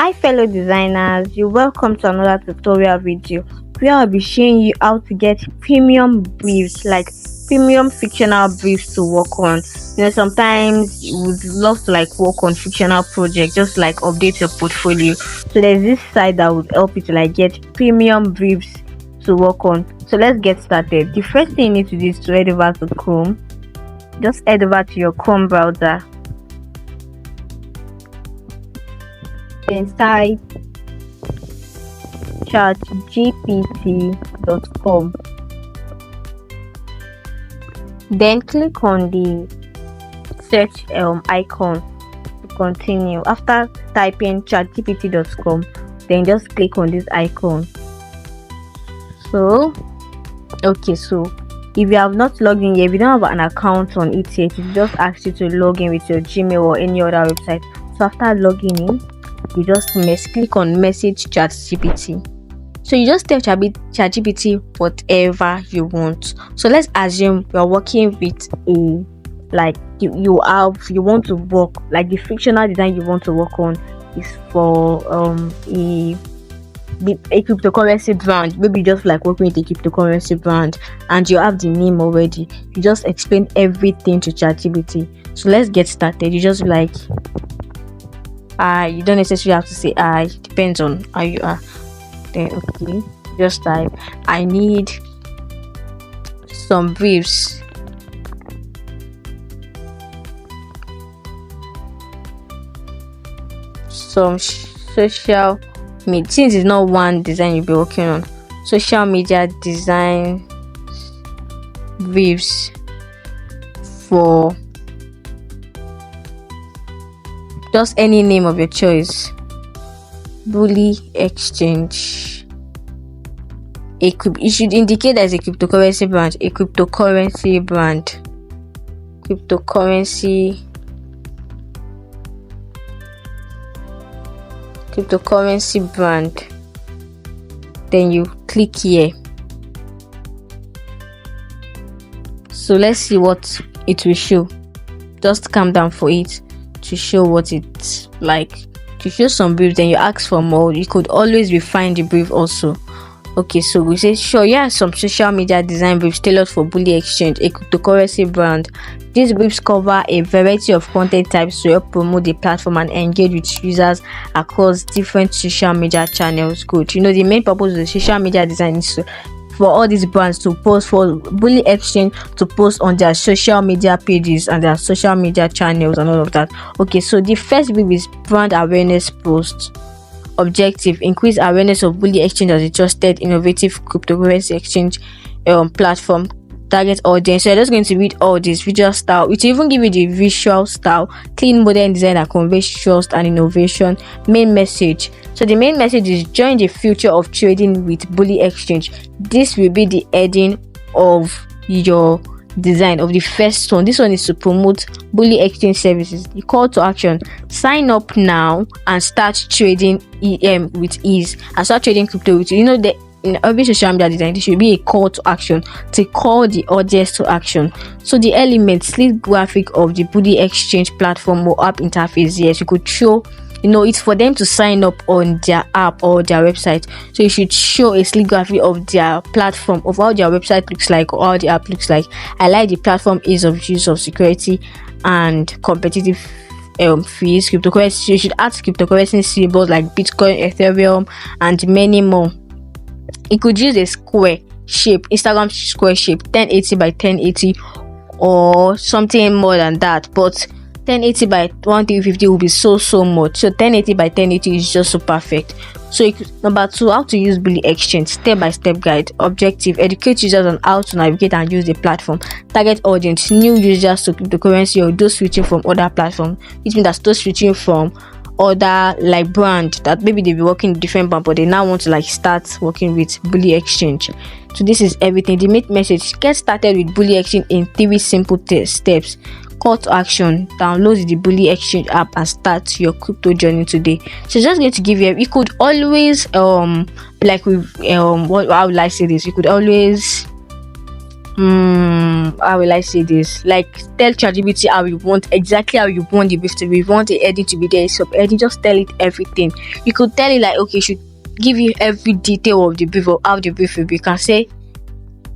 Hi fellow designers, you're welcome to another tutorial video where I'll be showing you how to get premium briefs, like premium fictional briefs to work on. Sometimes you would love to work on fictional projects, just update your portfolio. So there's this site that would help you to get premium briefs to work on. So let's get started. The first thing you need to do is to head over to Chrome. Just head over to your Chrome browser. Then type chatgpt.com. Then click on the search icon to continue. After typing chatgpt.com, then just click on this icon. So if you have not logged in yet, if you don't have an account on it yet, it just asks you to log in with your Gmail or any other website. So after logging in, you just click on message ChatGPT. So you just tell ChatGPT whatever you want. So let's assume you're working with you want to work, the fictional design you want to work on is for a cryptocurrency brand. Maybe just working with a cryptocurrency brand and you have the name already. You just explain everything to ChatGPT. So let's get started. You just you don't necessarily have to say it depends on how you are. Then just type I need some briefs some social media, since it's not one design you'll be working on, social media design briefs for just any name of your choice. Bully Exchange. You should indicate that it's a cryptocurrency brand. Cryptocurrency brand. Then you click here. So let's see what it will show. Just calm down for it to show what it's like. To show some brief, then you ask for more. You could always refine the brief also. So we say some social media design briefs tailored for Bully Exchange, a cryptocurrency brand. These briefs cover a variety of content types to help promote the platform and engage with users across different social media channels. Good. The main purpose of the social media design is for all these brands to post, for Bully Exchange to post on their social media pages and their social media channels and all of that. So the first brief is brand awareness post. Objective: increase awareness of Bully Exchange as a trusted, innovative cryptocurrency exchange platform. Target audience. So you're just going to read all this visual style. It will even give you the visual style: clean, modern design that conveys trust and innovation. Main message. So the main message is join the future of trading with Bully Exchange. This will be the heading of your design of the first one. This one is to promote Bully Exchange services. The call to action: sign up now and start trading with ease, and start trading crypto with you. In every social media design, there should be a call to action to call the audience to action. So the elements: sleek graphic of the Bully Exchange platform or app interface. Yes, you could show it's for them to sign up on their app or their website. So you should show a sleek graphic of their platform, of how their website looks like or how the app looks like. I like the platform ease of use, of security and competitive fees. Cryptocurrency, you should add cryptocurrency symbols like Bitcoin, Ethereum and many more. You could use a square shape, Instagram square shape, 1080 by 1080 or something more than that, but 1080 by 1350 will be so much. So 1080 by 1080 is just so perfect. So number 2, how to use Bully Exchange, step-by-step guide. Objective: educate users on how to navigate and use the platform. Target audience: new users to cryptocurrency or those switching from other platforms. Which means that those switching from other brand that maybe they'll be working in different brand, but they now want to start working with Bully Exchange. So this is everything. The main message: get started with Bully Exchange in 3 simple steps. Call to action: download the Bully Exchange app and start your crypto journey today. So just going to give you could always how would I say this? You could always how will I say this? Like, tell ChatGPT how you want, exactly how you want the brief to be. If you want the editing to be there, sub editing, just tell it everything. You could tell it like, okay, should give you every detail of the brief or how the brief will be. You can say,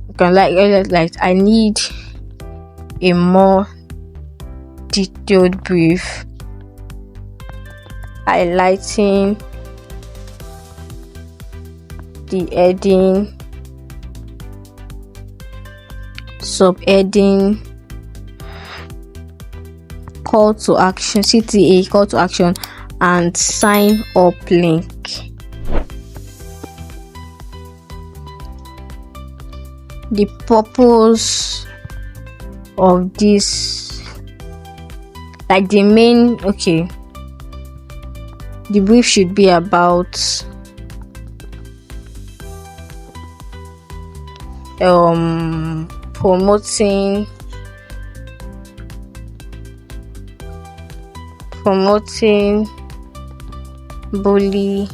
you can like I need a more detailed brief highlighting the heading, subheading, call to action, CTA, call to action, and sign up link. The purpose of this, like the main, okay, the brief should be about promoting bully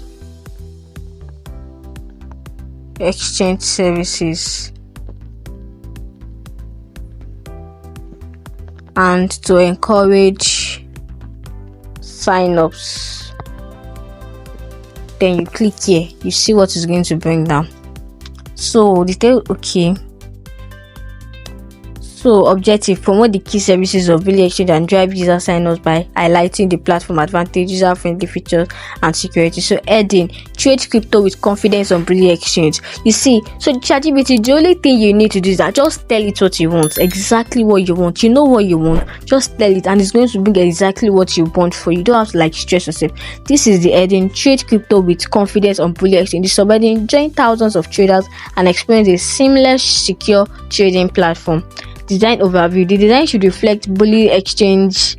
exchange services and to encourage sign-ups. Then you click here, you see what is going to bring down. So detail, okay. So objective, promote the key services of Bully Exchange and drive user sign-ups by highlighting the platform advantage, user-friendly features, and security. So heading, trade crypto with confidence on Bully Exchange. You see, so ChatGPT, the only thing you need to do is that just tell it what you want, exactly what you want. You know what you want, just tell it, and it's going to bring exactly what you want for you. You don't have to like stress yourself. This is the heading, trade crypto with confidence on Bully Exchange. The subheading, join thousands of traders and experience a seamless, secure trading platform. Design overview. The design should reflect Bully Exchange's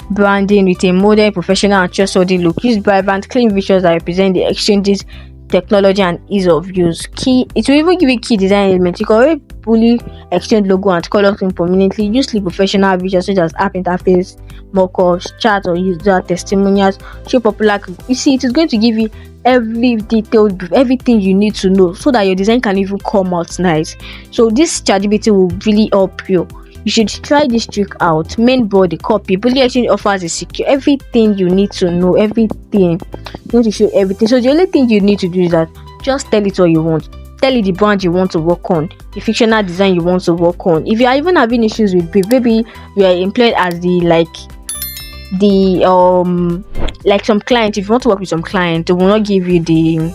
branding with a modern, professional, and trustworthy look. Use vibrant, clean visuals that represent the exchange's technology and ease of use. It will even give you key design elements. You can already Bully Exchange logo and color scheme prominently. Use professional visuals such as app interface, mock-ups, charts, or user testimonials. Show popular. You see, it is going to give you every detailed, everything you need to know so that your design can even come out nice. So this ChatGPT will really help you. You should try this trick out. Main body copy. Bully Exchange offers a secure everything you need to know. Everything. You need to show everything. So the only thing you need to do is that just tell it what you want. Tell it the brand you want to work on, the fictional design you want to work on. If you are even having issues with brief, maybe you are employed as like some client, if you want to work with some client, they will not give you the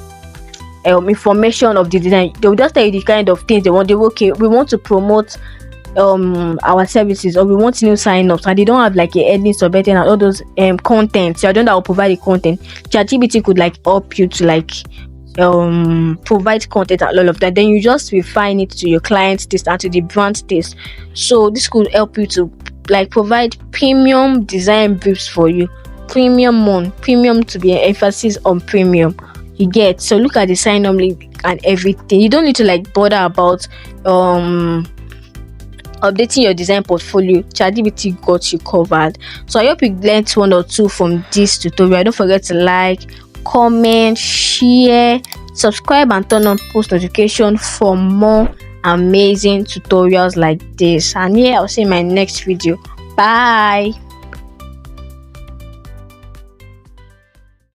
information of the design. They will just tell you the kind of things they want. They will, okay, we want to promote our services, or we want new sign-ups, and they don't have like a heading, subheading, and all those content. So I don't know, I'll provide the content. ChatGPT could like help you to like provide content and all of that. Then you just refine it to your client's taste and to the brand taste. So this could help you to like provide premium design briefs for you. Premium to be an emphasis on premium. You get, so look at the sign up link and everything. You don't need to like bother about updating your design portfolio. ChatGPT got you covered. So I hope you learned one or two from this tutorial. Don't forget to like, comment, share, subscribe, and turn on post notification for more amazing tutorials like this. And yeah, I'll see you in my next video. Bye.